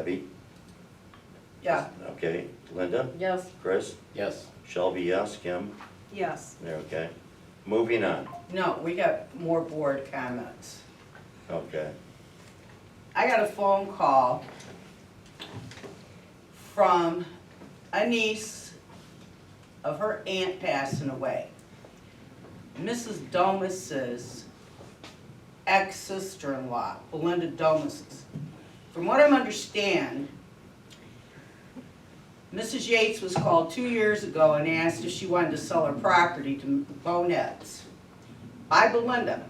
Debbie? Yeah. Okay, Linda? Yes. Chris? Yes. Shelby, yes. Kim? Yes. Okay. Moving on. No, we got more board comments. Okay. I got a phone call from a niece of her aunt passing away. Mrs. Domus's ex-sister-in-law, Belinda Domus's. From what I understand, Mrs. Yates was called 2 years ago and asked if she wanted to sell her property to Bonet's by Belinda.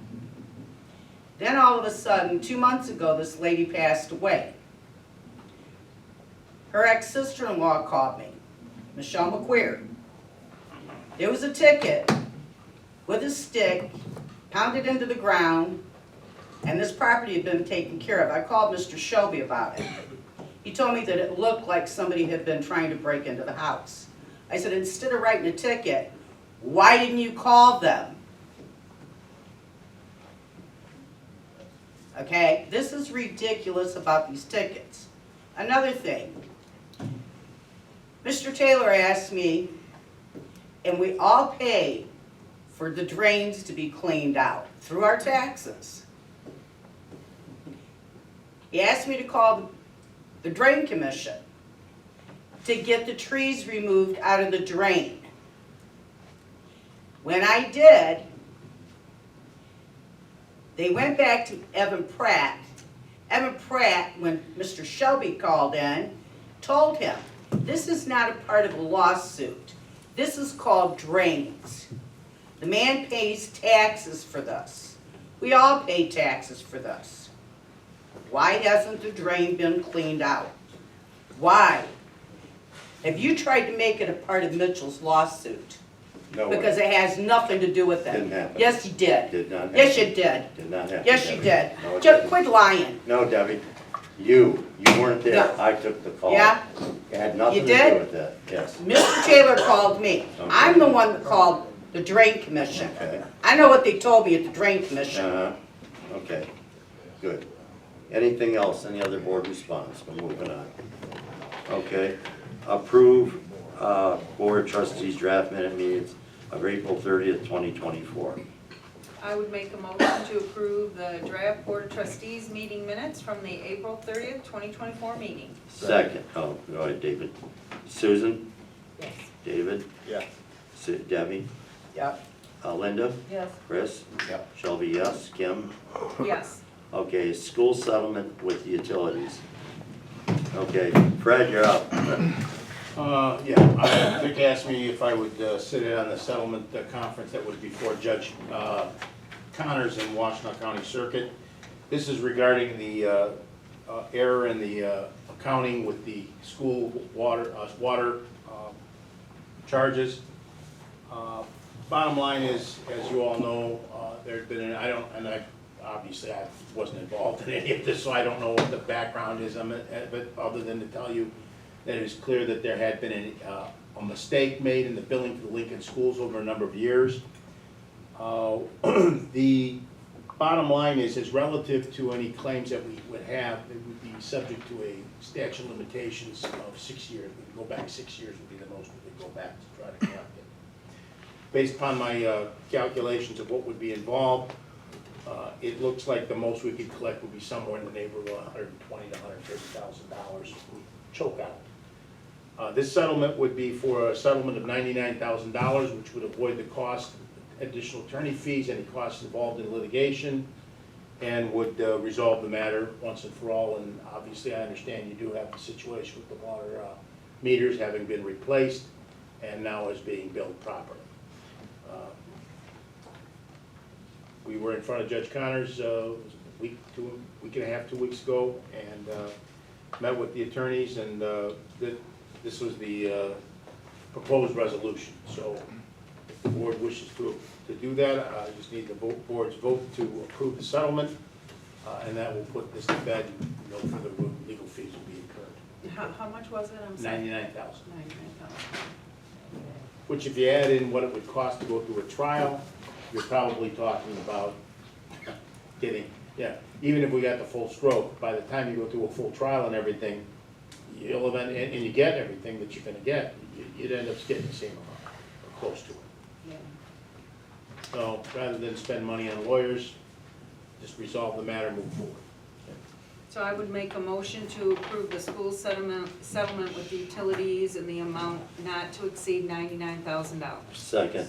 Then all of a sudden, 2 months ago, this lady passed away. Her ex-sister-in-law called me, Michelle McQueer. There was a ticket with a stick pounded into the ground, and this property had been taken care of. I called Mr. Shelby about it. He told me that it looked like somebody had been trying to break into the house. I said, instead of writing a ticket, why didn't you call them? Okay, this is ridiculous about these tickets. Another thing, Mr. Taylor asked me, and we all pay for the drains to be cleaned out through our taxes. He asked me to call the drain commission to get the trees removed out of the drain. When I did, they went back to Evan Pratt. Evan Pratt, when Mr. Shelby called in, told him, this is not a part of a lawsuit. This is called drains. The man pays taxes for this. We all pay taxes for this. Why hasn't the drain been cleaned out? Why? Have you tried to make it a part of Mitchell's lawsuit? No way. Because it has nothing to do with it. Didn't happen. Yes, you did. Did not happen. Yes, you did. Did not happen. Yes, you Debbie. did. No, it Just didn't. quit lying. No, Debbie. You weren't there. No. I took the call. Yeah? It had nothing You to did? do with that. Yes. Mr. Taylor called me. Okay. I'm the one that called the drain commission. Okay. I know what they told me at the drain commission. Okay. Good. Anything else? Any other board response? We're moving on. Okay. Approve board trustees draft minute meetings of April 30th, 2024. I would make a motion to approve the draft Board of Trustees meeting minutes from the April 30th, 2024 meeting. Second. Oh, go ahead, David. Susan? Yes. David? Yes. Debbie? Yep. Linda? Yes. Chris? Yep. Shelby, yes. Kim? Yes. Okay, school settlement with utilities. Okay, Fred, you're up. Yeah, Vic asked me if I would sit in on the settlement conference that was before Judge Connors in Washtenaw County Circuit. This is regarding the error in the accounting with the school water charges. Bottom line is, as you all know, there's been, obviously I wasn't involved in any of this, so I don't know what the background is, but other than to tell you that it is clear that there had been a mistake made in the billing for the Lincoln schools over a number of years. The bottom line is relative to any claims that we would have, it would be subject to a statute of limitations of 6 years. We could go back 6 years would be the most we could go back to try to collect it. Based upon my calculations of what would be involved, it looks like the most we could collect would be somewhere in the neighborhood of $120,000 to $130,000 if we choke out. This settlement would be for a settlement of $99,000, which would avoid the cost, additional attorney fees, any costs involved in litigation, and would resolve the matter once and for all. And obviously, I understand you do have the situation with the water meters having been replaced and now is being billed properly. We were in front of Judge Connors a week and a half, 2 weeks ago, and met with the attorneys, and this was the proposed resolution. So if the board wishes to do that, I just need the board's vote to approve the settlement, and that will put this to bed. No further legal fees will be incurred. How much was it? I'm sorry. $99,000. $99,000. Which, if you add in what it would cost to go through a trial, you're probably talking about getting, even if we got the full stroke, by the time you go through a full trial and everything, you'll event, and you get everything that you're gonna get, you'd end up getting the same amount, or close to it. Yeah. So, rather than spend money on lawyers, just resolve the matter, move forward. So I would make a motion to approve the school settlement with the utilities in the amount not to exceed $99,000. Second.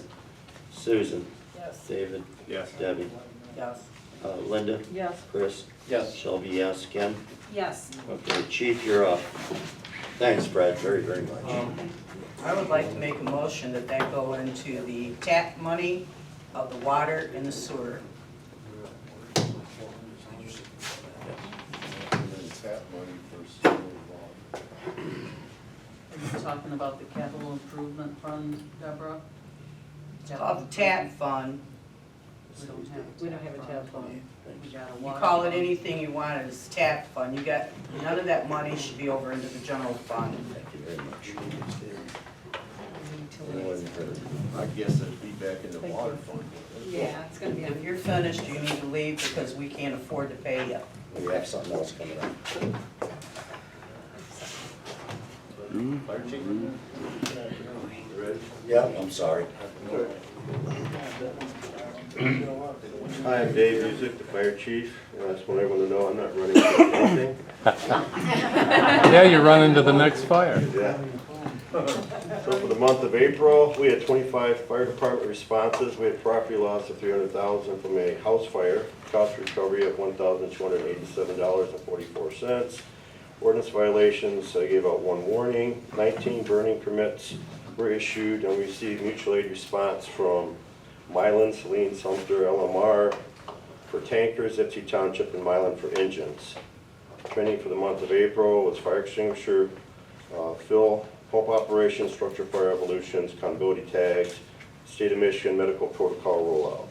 Susan? Yes. David? Yes. Debbie? Yes. Linda? Yes. Chris? Yes. Shelby, yes. Kim? Yes. Okay, Chief, you're up. Thanks, Brad, very, very much. I would like to make a motion that that go into the tap money of the water and the sewer. Are you talking about the capital improvement fund, Deborah? It's called the tap fund. We don't have a tap fund. We got a You water call it fund. anything you want, it's tap fund. You got, none of that money should be over into the general fund. Thank you very much. Utilities. I guess it'd be back in the water fund. Yeah, it's gonna be, If you're finished, you need to leave because we can't afford to pay you. We have something else coming up. Fire chief? Ready? Yeah, I'm sorry. Hi, I'm Dave Music, the fire chief. I just want everyone to know I'm not running for anything. Yeah, you run into the next fire. Yeah. So for the month of April, we had 25 fire department responses. We had property loss of $300,000 from a house fire, cost recovery of $1,287.44. Ordinance violations, I gave out 1 warning. 19 burning permits were issued, and we received mutual aid response from Milan, Saline, Sumter, LMR for tankers, Ipsy Township, and Milan for engines. Training for the month of April was fire extinguisher, fill, pump operations, structure fire evolutions, continuity tags, state of Michigan medical protocol rollout.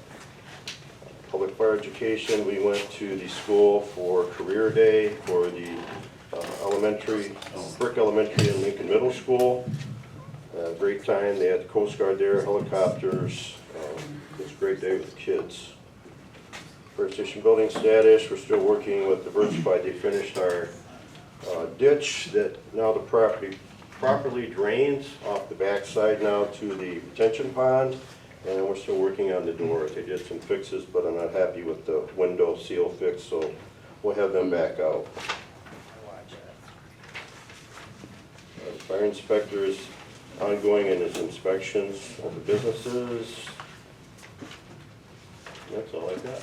Public fire education, we went to the school for career day for the elementary, Brick Elementary and Lincoln Middle School. Great time, they had the Coast Guard there, helicopters. It was a great day with the kids. Fire station building status, we're still working with Diversified. They finished our ditch that now the property properly drains off the backside now to the retention pond. And we're still working on the doors. They did some fixes, but I'm not happy with the window seal fix, so we'll have them back out. Fire inspector is ongoing in his inspections of the businesses. That's all I got.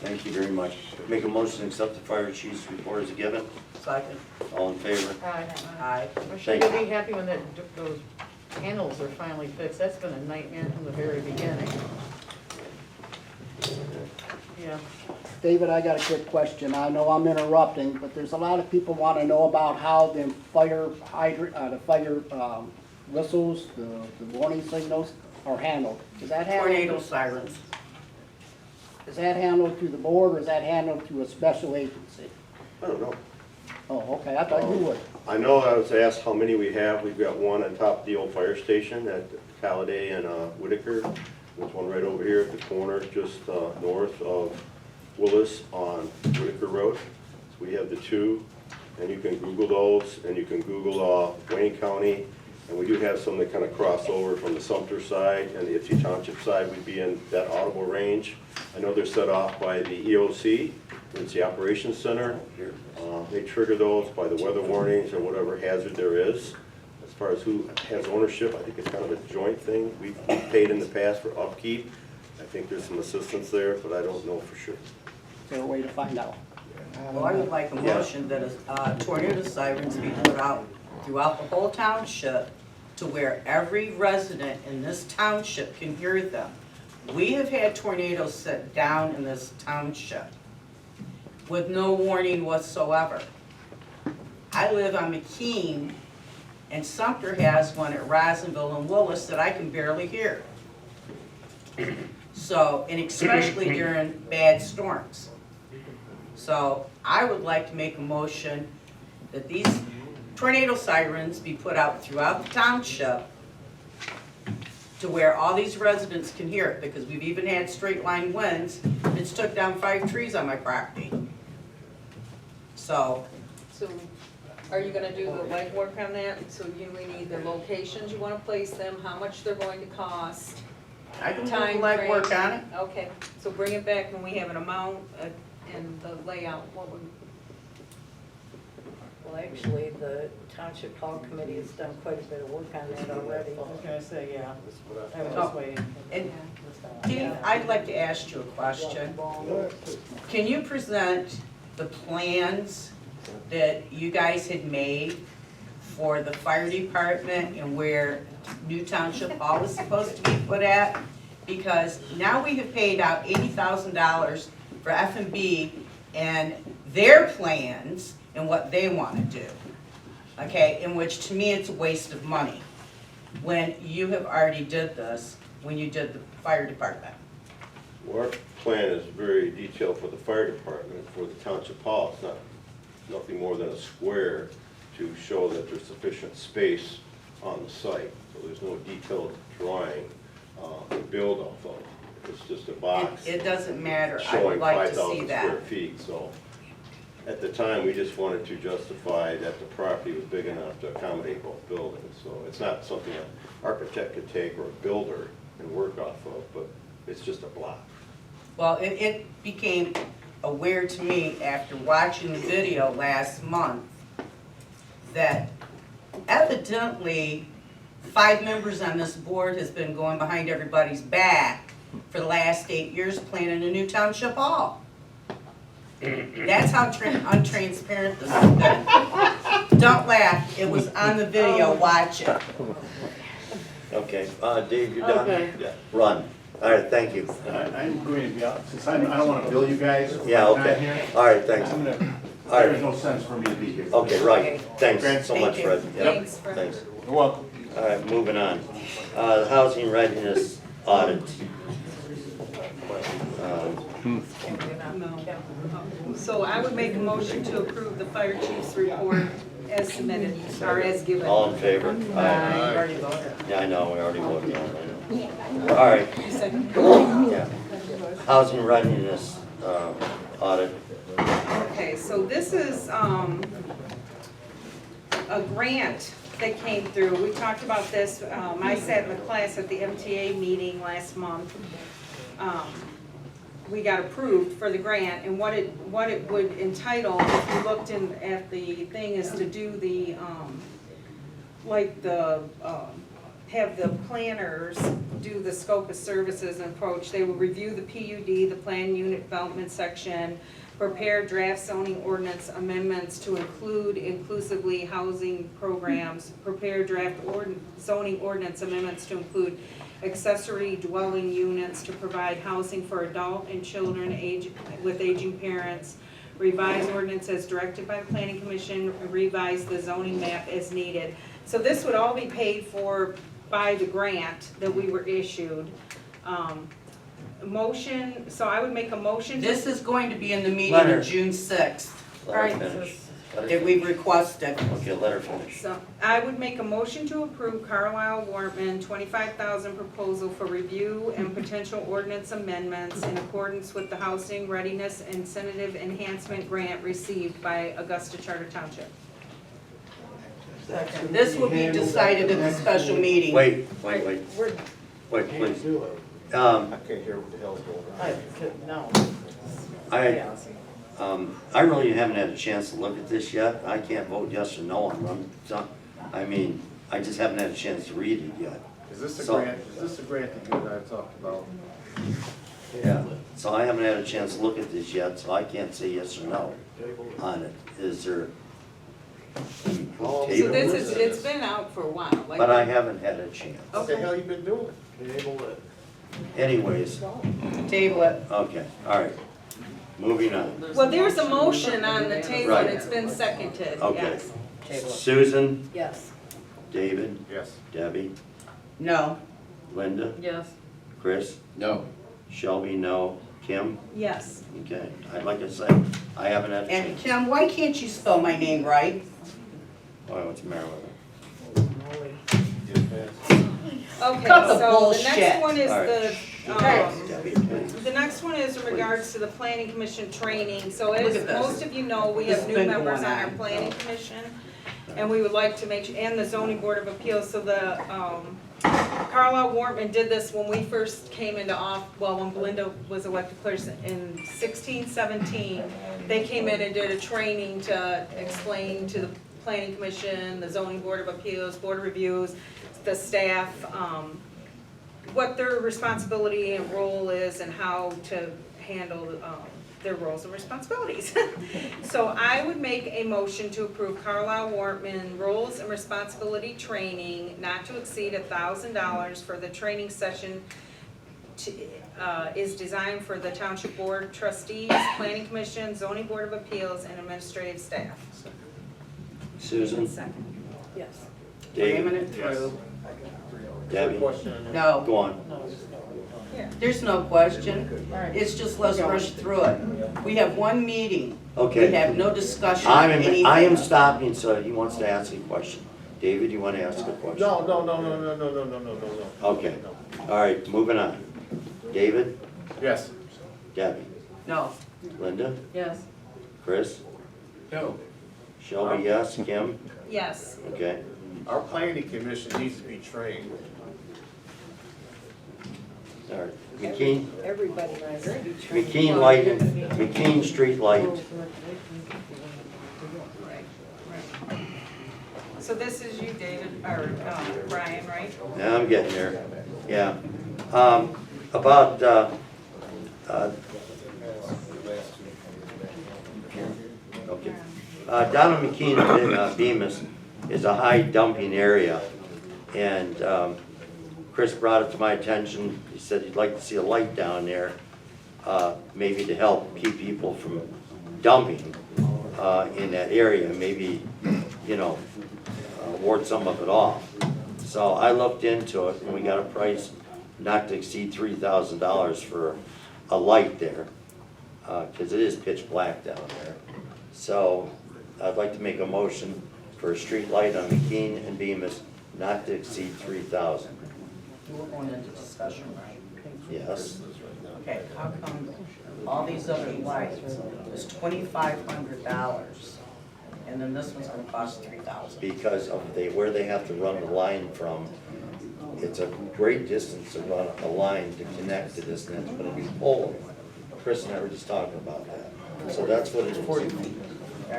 Thank you very much. Make a motion to accept the fire chief's report as given. Second. All in favor? Aye. I'm sure Thank you'll you. be happy when those panels are finally fixed. That's been a nightmare from the very beginning. Yeah. David, I got a quick question. I know I'm interrupting, but there's a lot of people want to know about how the fire hydrant, the fire whistles, the warning signals are handled. Is that Tornado handled? sirens. Is that handled through the board or is that handled through a special agency? I don't know. Oh, okay, I thought you would. I know I was asked how many we have. We've got one on top of the old fire station at Halliday and Whitaker. There's one right over here at the corner, just north of Willis on Whitaker Road. So we have the 2, and you can Google those, and you can Google Wayne County. And we do have some that kind of cross over from the Sumter side and the Ipsy Township side. We'd be in that audible range. I know they're set off by the EOC, it's the Operations Center. They trigger those by the weather warnings or whatever hazard there is. As far as who has ownership, I think it's kind of a joint thing. We've paid in the past for upkeep. I think there's some assistance there, but I don't know for sure. Is there a way to find out? Well, I would like a motion that tornado sirens be put out throughout the whole township to where every resident in this township can hear them. We have had tornadoes set down in this township with no warning whatsoever. I live on McKean, and Sumter has one at Rosenville and Willis that I can barely hear. So, and especially during bad storms. So I would like to make a motion that these tornado sirens be put out throughout the township to where all these residents can hear it, because we've even had straight line winds that's took down 5 trees on my property. So, so Are you gonna do the legwork on that? So you need the locations you wanna place them, how much they're going to cost. I can do Time legwork frame. on it. Okay, so bring it back when we have an amount and the layout, what would, Well, actually, the Township Hall Committee has done quite a bit of work on that already. I was gonna say, yeah. I was just waiting. And Dee, I'd like to ask you a question. Can you present the plans that you guys had made for the fire department and where New Township Hall is supposed to be put at? Because now we have paid out $80,000 for F&B and their plans and what they want to do. Okay, in which to me it's a waste of money when you have already did this, when you did the fire department. Our plan is very detailed for the fire department, for the township hall. It's not, nothing more than a square to show that there's sufficient space on the site. So there's no detailed drawing to build off of. It's just a box It doesn't matter, I showing would like to 5,000 see square that. feet. So at the time, we just wanted to justify that the property was big enough to accommodate both buildings. So it's not something an architect could take or a builder and work off of, but it's just a block. Well, it became aware to me after watching the video last month that evidently 5 members on this board has been going behind everybody's back for the last 8 years planning a new township hall. That's how untransparent this has been. Don't laugh, it was on the video, watch it. Okay, Dave, you're done? Okay. Yeah. Run. All right, thank you. I'm going to be out, since I don't want to bill you guys for Yeah, my time okay. here. All right, thanks. I'm gonna, All right. there's no sense for me to be here. Okay, right. Thanks so Thank much, you. Fred. Yep. Thanks, Fred. Thanks. You're welcome. All right, moving on. The housing readiness audit. no. So I would make a motion to approve the fire chief's report as submitted, or as given. All in favor? You've Aye. already voted. Yeah, I know, we already voted on it, I know. All right, You second? yeah. Housing readiness audit. Okay, so this is, a grant that came through. We talked about this, I sat in the class at the MTA meeting last month. We got approved for the grant, and what it would entitle, if you looked in at the thing, is to do the, have the planners do the scope of services and approach. They will review the PUD, the plan unit development section, prepare draft zoning ordinance amendments to include inclusively housing programs, prepare draft zoning ordinance amendments to include accessory dwelling units to provide housing for adult and children with aging parents, revise ordinance as directed by the planning commission, revise the zoning map as needed. So this would all be paid for by the grant that we were issued. Motion, so I would make a motion. This is going to be in the meeting Letter. of June 6th Let her All right, finish. Let her that we finish. requested. Okay, let her finish. So I would make a motion to approve Carlisle Wortman $25,000 proposal for review and potential ordinance amendments in accordance with the Housing Readiness Incentive Enhancement Grant received by Augusta Charter Township. This will be decided at the special meeting. Wait, We're, please. I can't hear what the hell's going on. no. I really haven't had a chance to look at this yet. I can't vote yes or no on them. I mean, I just haven't had a chance to read it yet. Is this So- the grant that you and I have talked about? Yeah. So I haven't had a chance to look at this yet, so I can't say yes or no on it. Is there? So this is, it's been out for a while, like. But I haven't had a chance. What the hell you been doing? Been able to. Anyways, Table it. okay, all right. Moving on. Well, there's a motion on the table and Right. it's been seconded, Okay. yes. Susan, Yes. David, Yes. Debbie, No. Linda, Yes. Chris, No. Shelby, no, Kim, Yes. okay. I'd like to say, I haven't had a And chance. Kim, why can't you spell my name right? Oh, what's the matter with it? Okay, Cut the so the bullshit. next one is All the, right. Debbie, please. the next one is in regards to the planning commission training. So as Look at this. most of you know, we This have has new been members going on our on. planning commission. And we would like to make, and the zoning board of appeals, so the, Carlisle Wartman did this when we first came into when Belinda was elected clerk in 16-17. They came in and did a training to explain to the planning commission, the zoning board of appeals, board of reviews, the staff, what their responsibility and role is and how to handle, their roles and responsibilities. So I would make a motion to approve Carlisle Wartman roles and responsibility training not to exceed $1,000 for the training session is designed for the Township Board trustees, Planning Commission, Zoning Board of Appeals, and administrative staff. Susan, Yes. Dave, Raymond through. Debbie, No, go on. there's no question. Alright. It's just let's rush through it. We have one meeting. Okay. We have no discussion on anything. I am stopping, so he wants to ask a question. David, you want to ask a question? No. Okay, all right, moving on. David, Yes. Debbie, No. Linda, Yes. Chris, No. Shelby, yes, Kim, Yes. okay. Our planning commission needs to be trained. All right, McKean, Everybody needs to be trained. McKean lighting, McKean street light. So this is you, David, or Brian, right? Now I'm getting there, yeah. About, okay. Down in McKean, in Bemis, is a high dumping area. And Chris brought it to my attention. He said he'd like to see a light down there, maybe to help keep people from dumping in that area. Maybe, you know, ward some of it off. So I looked into it and we got a price not to exceed $3,000 for a light there, because it is pitch black down there. So I'd like to make a motion for a street light on McKean and Bemis not to exceed $3,000. You were going into discussion, right? Yes, Okay, how come all these other lights is $2,500 and then this one's gonna cost $3,000? because of where they have to run the line from. It's a great distance to run a line to connect to this, and it's gonna be pole. Chris and I were just talking about that. So that's what it is. 40 feet.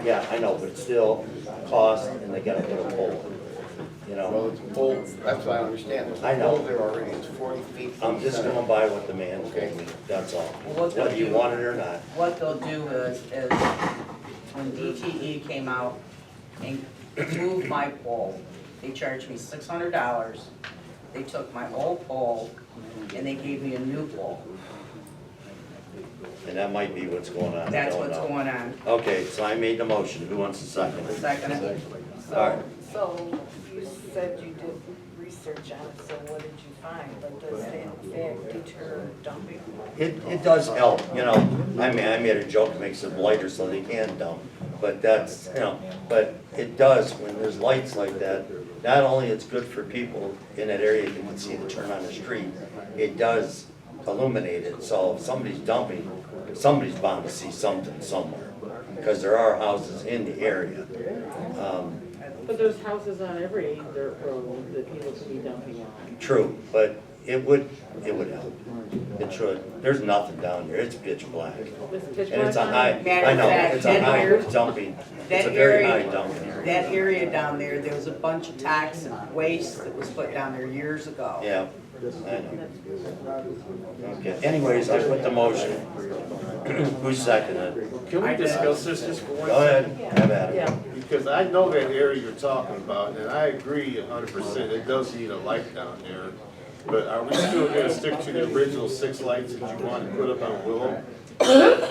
Yeah, I know, but it's still cost, and they gotta put a pole, you Well, know? it's a pole, that's what I understand. There's I a know. pole there already, it's 40 feet. I'm just going by what the man told me, that's all. Whether you want it or not. What they'll do is when DTE came out and moved my pole, they charged me $600. They took my old pole and they gave me a new pole. And that might be what's going on. I That's don't what's know. going on. Okay, so I made the motion. Who wants to second it? Second, All right. So you said you did research on it, so what did you find? But does that in fact deter dumping? It does help, you know. I mean, I made a joke to make some lighter so they can dump. But that's, you know, but it does, when there's lights like that, not only it's good for people in that area, you can see the turn on the street, it does illuminate it. So if somebody's dumping, somebody's bound to see something somewhere, because there are houses in the area. But there's houses on every dirt road that people can be dumping on. True, but it would help. It should. There's nothing down there. It's pitch black. This pitch And it's a black high, on it? Matter I of know, fact, it's a that high area- dumping, it's that a very area- high dumping area. that area down there, there was a bunch of toxic waste that was put down there years ago. Yeah, I know. Okay, anyways, I put the motion. Who's seconded? Can we discuss this just for one Go second? ahead, have at it. Yeah. Because I know that area you're talking about, and I agree 100%, it does need a light down there. But are we still gonna stick to the original 6 lights that you wanted to put up on Willow?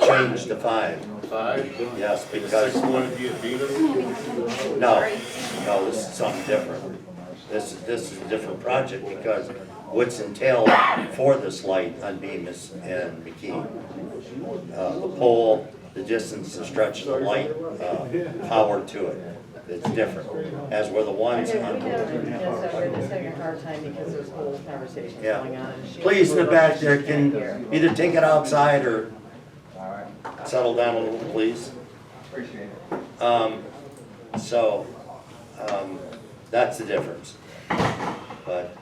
Change to 5. 5? Yes, The because, 6th one would be at Venus? no, this is something different. This is a different project because what's entailed for this light on Bemis and McKean. The pole, the distance, the stretch of the light, power to it. It's different, as were the ones Yeah, on. we have, yes, we're just having a hard time because there's whole conversations Yeah. going on. and she- Please, in the back there, can either take it outside or settle down a little, please. So, That's the difference. But,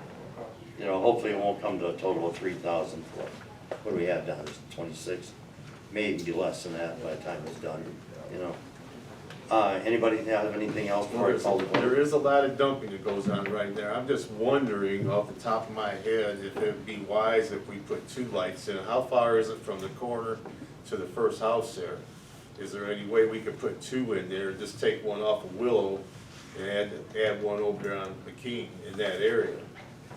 you know, hopefully it won't come to a total of 3,000 for, what do we have down, it's 26? Maybe less than that by the time it's done, you know. Anybody have anything else before I call the There vote? is a lot of dumping that goes on right there. I'm just wondering off the top of my head if it'd be wise if we put 2 lights in. How far is it from the corner to the first house there? Is there any way we could put 2 in there, just take one off of Willow and add one over there on McKean in that area?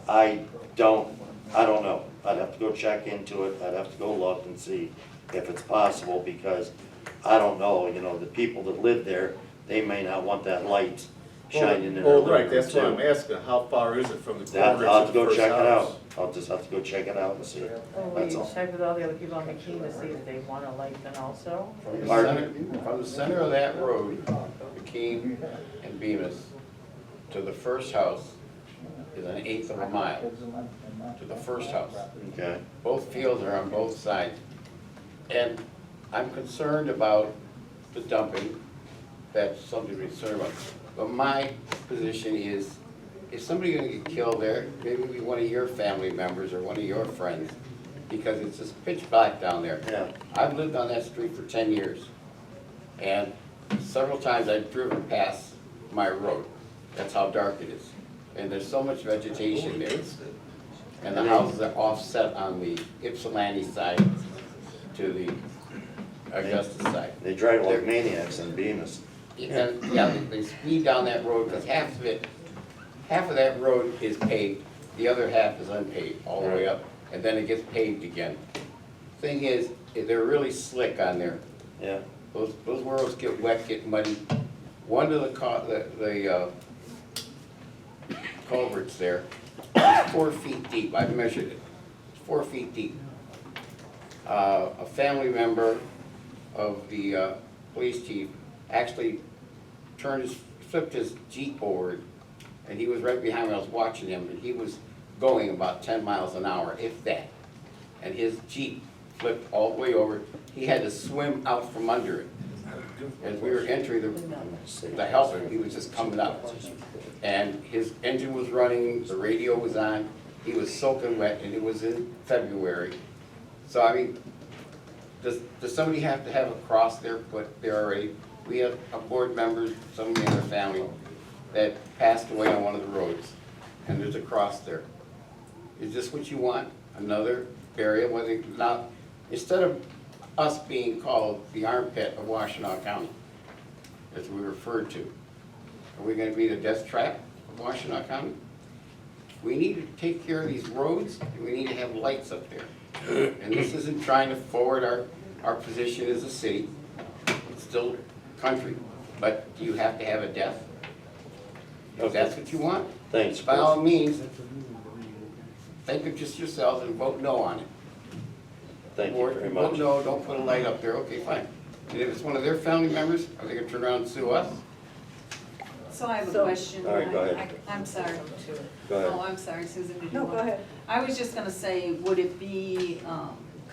I don't know. I'd have to go check into it, I'd have to go look and see if it's possible, because I don't know, you know, the people that live there, they may not want that light shining in their Oh, living right, room that's what I'm too. asking, how far is it from the That, corner I'll have to to the go first check it house? out, I'll just have to go check it out and see, Oh, will that's you all. check with all the other people on McKean to see if they want a light then also? From the center of that road, McKean and Bemis, to the first house is 1/8 of a mile to the first house. Okay, Both fields are on both sides. And I'm concerned about the dumping, that's something to be concerned about. But my position is, if somebody's gonna get killed there, maybe it'll be one of your family members or one of your friends, because it's just pitch black down there. yeah, I've lived on that street for 10 years, and several times I've driven past my road. That's how dark it is. And there's so much vegetation there. And the houses are offset on the Ypsilanti side to the Augusta side. they drive like maniacs in Bemis. And, yeah, they speed down that road, because half of that road is paved, the other half is unpaved, all the way up, and then it gets paved again. Thing is, they're really slick on there. Yeah, Those roads get wet, get muddy. One of the culverts there is 4 feet deep. I've measured it. It's 4 feet deep. A family member of the police chief actually flipped his Jeep over, and he was right behind me. I was watching him, and he was going about 10 miles an hour, if that. And his Jeep flipped all the way over. He had to swim out from under it. As we were entering the help, he was just coming up. And his engine was running, the radio was on, he was soaking wet, and it was in February. So, I mean, does somebody have to have a cross there put there already? We have a board member, somebody in their family, that passed away on one of the roads, and there's a cross there. Is this what you want? Another area where they, now, instead of us being called the armpit of Washtenaw County, as we referred to, are we gonna be the death trap of Washtenaw County? We need to take care of these roads, and we need to have lights up there. And this isn't trying to forward our position as a city, it's still country, but do you have to have a death? If that's what you want, thanks, by all Chris. means, think of just yourselves and vote no on it. Thank you Or very vote much. no, don't put a light up there, okay, fine. And if it's one of their family members, are they gonna turn around and sue us? So I have a So- question. All right, go ahead. I'm sorry. Go ahead. Oh, I'm sorry, Susan, did you No, want? go ahead. I was just gonna say, would it be,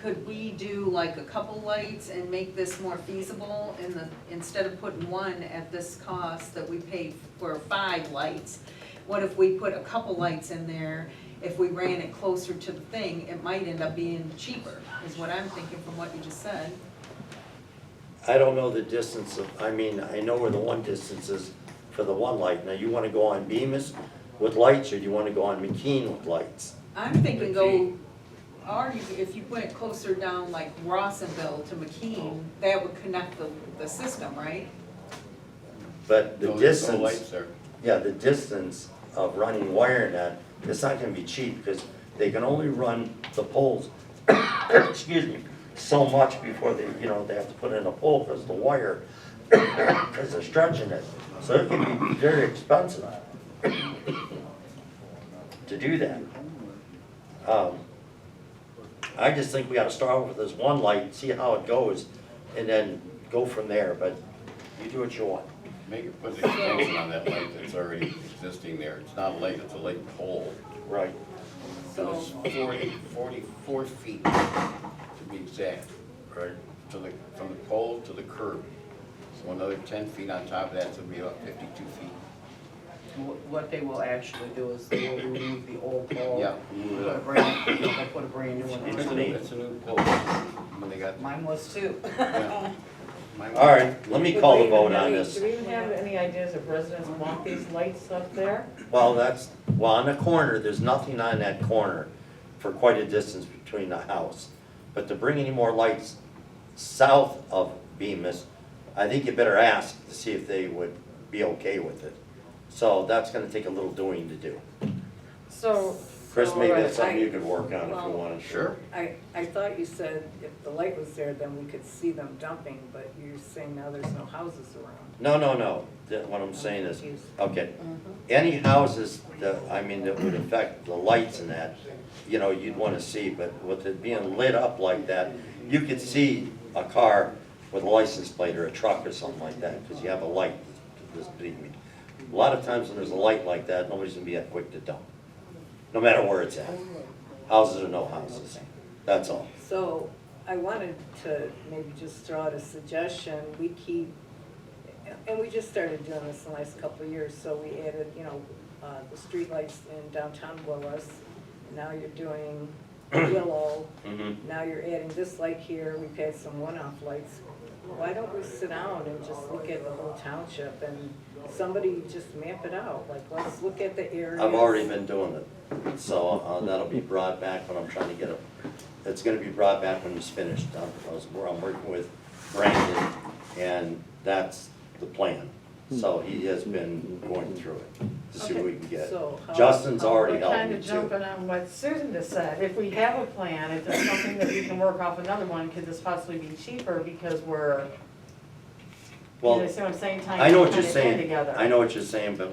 could we do like a couple lights and make this more feasible instead of putting one at this cost that we paid for 5 lights? What if we put a couple lights in there? If we ran it closer to the thing, it might end up being cheaper, is what I'm thinking from what you just said. I don't know the distance of, I mean, I know where the one distance is for the one light. Now, you wanna go on Bemis with lights, or do you wanna go on McKean with lights? I'm thinking go, or if you went closer down like Rossville to McKean, that would connect the system, right? But the No distance, lights there. yeah, the distance of running wire net, it's not gonna be cheap, because they can only run the poles, excuse me, so much before they, you know, they have to put in a pole, because the wire, because they're stretching it. So it can be very expensive to do that. I just think we ought to start with this one light, see how it goes, and then go from there, but you do what you want. Make it put an extension on that light that's already existing there. It's not a light, it's a light pole. Right. So it's 44 feet to be exact, Right. from the pole to the curb. So another 10 feet on top of that, so it'll be about 52 feet. what they will actually do is they will remove the old pole. Yeah. Put a brand, they'll put a brand new one It's a in. new, it's a new pole. When they got, Mine was too. yeah. All right, let me call the vote on Do this. we even have any ideas if residents want these lights up there? Well, on the corner, there's nothing on that corner for quite a distance between the house. But to bring any more lights south of Bemis, I think you better ask to see if they would be okay with it. So that's gonna take a little doing to do. So. Chris, so, maybe right, that's something I- you could work on if you well, wanted to. Sure. I thought you said if the light was there, then we could see them dumping, but you're saying now there's no houses around. No. What I'm saying is, confused. okay, any houses that would affect the lights and that, you'd wanna see, but with it being lit up like that, you could see a car with a license plate or a truck or something like that, because you have a light, just believe me. A lot of times when there's a light like that, nobody's gonna be that quick to dump, no matter where it's at, houses or no houses, that's all. So I wanted to maybe just throw out a suggestion. We keep, and we just started doing this in the last couple of years, so we added, the streetlights in downtown Willis. Now you're doing Willow. Mhm. Now you're adding this light here. We've had some one-off lights. Why don't we sit down and just look at the whole township and somebody just map it out? Like, let's look at the areas. I've already been doing it, so that'll be brought back when I'm trying to get it. It's gonna be brought back when it's finished. I'm working with Brandon, and that's the plan. So he has been going through it to see what we can get. So how- Justin's already We're helped kind me of too. jumping on what Susan just said. If we have a plan, if there's something that we can work off another one, could this possibly be cheaper because we're, you Well, see what I'm saying? Tying I know what tying you're it in saying, together. I know what you're saying, but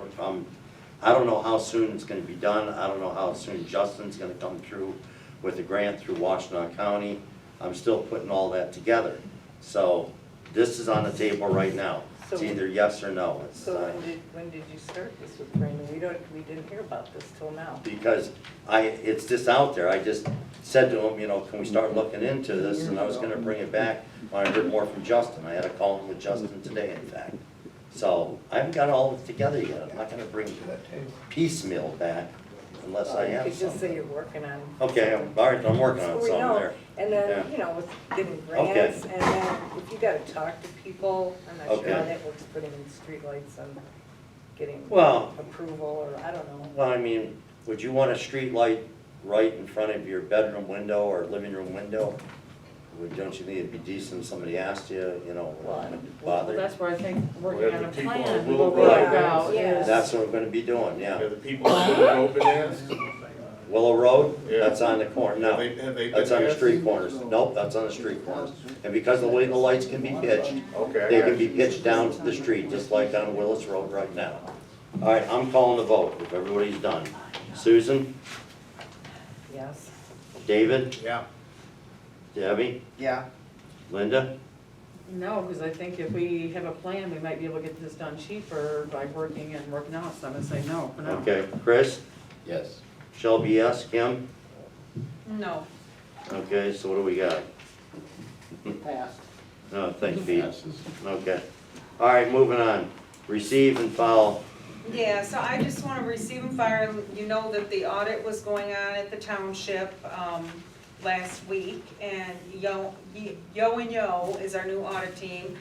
I don't know how soon it's gonna be done, I don't know how soon Justin's gonna come through with the grant through Washtenaw County. I'm still putting all that together, so this is on the table right now, it's So- either yes or no. It's, So when did you start this with Brandon? We didn't hear about this till now. because it's just out there, I just said to him, can we start looking into this, and I was gonna bring it back when I heard more from Justin, I had a call with Justin today, in fact. So, I haven't got all of it together yet, I'm not gonna bring piecemeal back unless I You have could just say something. you're working on. Okay, all right, I'm working So on we something know, there. and then, Yeah. with getting Okay. grants, and then if you gotta talk to people, I'm not sure how Okay. that works, putting in streetlights and getting Well- approval, or I don't know. Well, would you want a street light right in front of your bedroom window or living room window? Don't you think it'd be decent if somebody asked you, What? Well, bother? that's where I think working Well, on the a people plan, will will go work out. out Yeah. is. That's what we're gonna be doing, yeah. Yeah, the people who put it open asked, Willow Road, Yeah. that's on the corner, no. have they That's been on the asked? street corners. Nope, that's on the street corners. And because of the way the lights can be pitched, Okay, I they got can be you. pitched down to the street, just like on Willis Road right now. All right, I'm calling the vote, if everybody's done. Susan, Yes. David, Yeah. Debbie, Yeah. Linda? No, because I think if we have a plan, we might be able to get this done cheaper by working out, so I'm gonna say no for now. Okay, Chris? Yes. Shelby, yes. Kim? No. Okay, so what do we got? Passed. No, thank you, Pete. Okay. All right, moving on. Receive and file. Yeah, so I just wanna receive and fire, you know that the audit was going on at the township, last week, and Yo and Yo is our new audit team.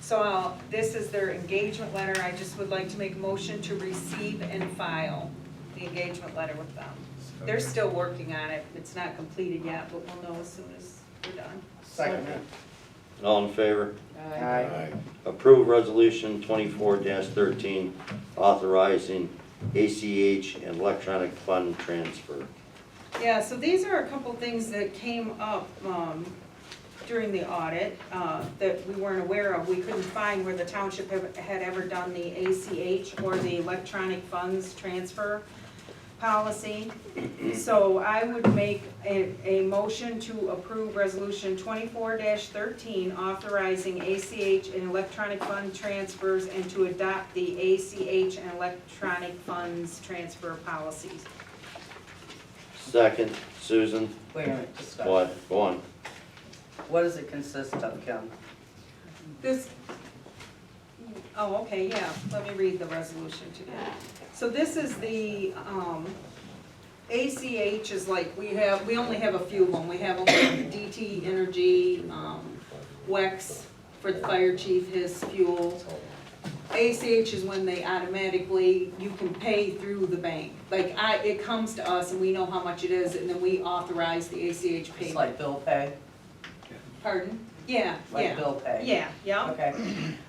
So this is their engagement letter, I just would like to make a motion to receive and file the engagement letter with them. They're still working on it, it's not completed yet, but we'll know as soon as we're done. Second. All in favor? Aye. Approve resolution 24-13 authorizing ACH and electronic fund transfer. Yeah, so these are a couple things that came up during the audit that we weren't aware of. We couldn't find where the township had ever done the ACH or the electronic funds transfer policy. So I would make a motion to approve resolution 24-13 authorizing ACH and electronic fund transfers and to adopt the ACH and electronic funds transfer policies. Second, Susan? Wait a minute, discussion. What? Go on. What does it consist of, Kim? This, Oh, okay, yeah, let me read the resolution to you. So this is the, ACH is like, we only have a few of them. We have DT Energy, WEX for the fire chief, his fuel. ACH is when they automatically, you can pay through the bank. Like, it comes to us and we know how much it is, and then we authorize the ACH It's payment. like bill pay, Pardon? Yeah, like yeah. bill pay. Yeah, yeah. Okay.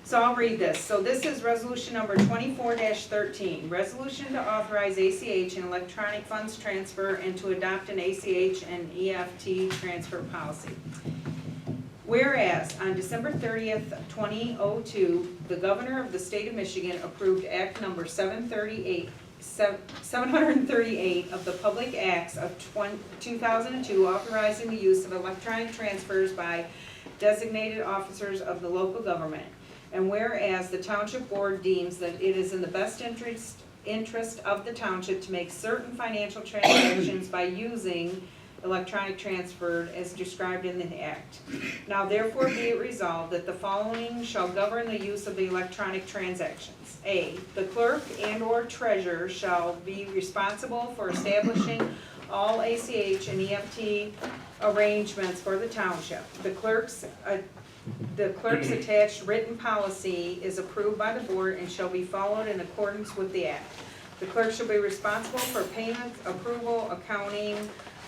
So I'll read this. So this is resolution number 24-13. Resolution to authorize ACH and electronic funds transfer and to adopt an ACH and EFT transfer policy. Whereas on December 30th, 2002, the governor of the state of Michigan approved Act number 738 of the Public Acts of 2002 authorizing the use of electronic transfers by designated officers of the local government. And whereas the Township Board deems that it is in the best interest of the township to make certain financial transactions by using electronic transfer as described in the act. Now therefore be it resolved that the following shall govern the use of the electronic transactions. A, the clerk and/or treasurer shall be responsible for establishing all ACH and EFT arrangements for the township. The clerk's attached written policy is approved by the board and shall be followed in accordance with the act. The clerk shall be responsible for payments, approval, accounting,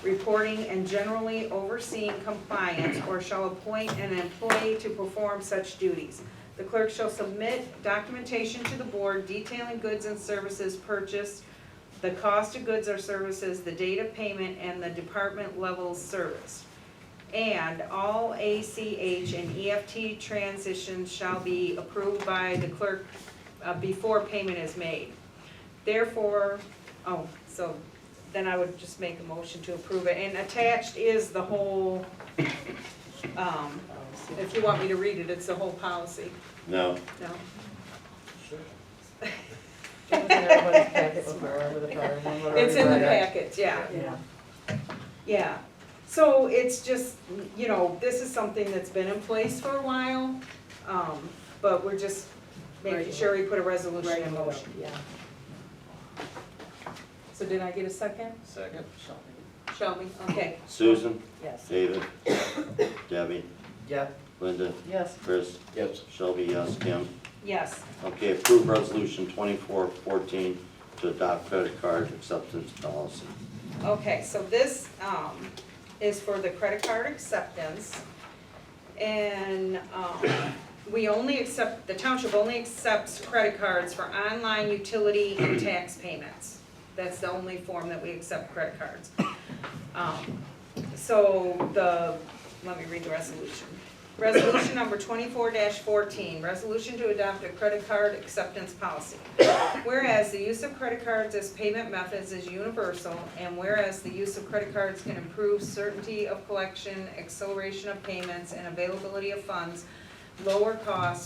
reporting, and generally overseeing compliance, or shall appoint an employee to perform such duties. The clerk shall submit documentation to the board detailing goods and services purchased, the cost of goods or services, the date of payment, and the department levels serviced. And all ACH and EFT transitions shall be approved by the clerk before payment is made. Therefore, so then I would just make a motion to approve it. And attached is the whole, if you want me to read it, it's the whole policy. No, No? It was in everybody's packet before, over the car, one would It's in the already read it. packets, yeah. Yeah. Yeah, so it's just, this is something that's been in place for a while, but we're just making sure we put a resolution in motion. Yeah. So did I get a second? Second. Shelby, okay. Susan, Yes. David, Debbie, Yeah. Linda, Yes, Chris, Yes. Shelby, yes, Kim. Yes, Okay, approve resolution 2414 to adopt credit card acceptance policy. okay, so this, is for the credit card acceptance. And, the township only accepts credit cards for online utility and tax payments. That's the only form that we accept credit cards. Let me read the resolution. Resolution number 24-14, resolution to adopt a credit card acceptance policy. Whereas the use of credit cards as payment methods is universal, and whereas the use of credit cards can improve certainty of collection, acceleration of payments, and availability of funds, lower costs,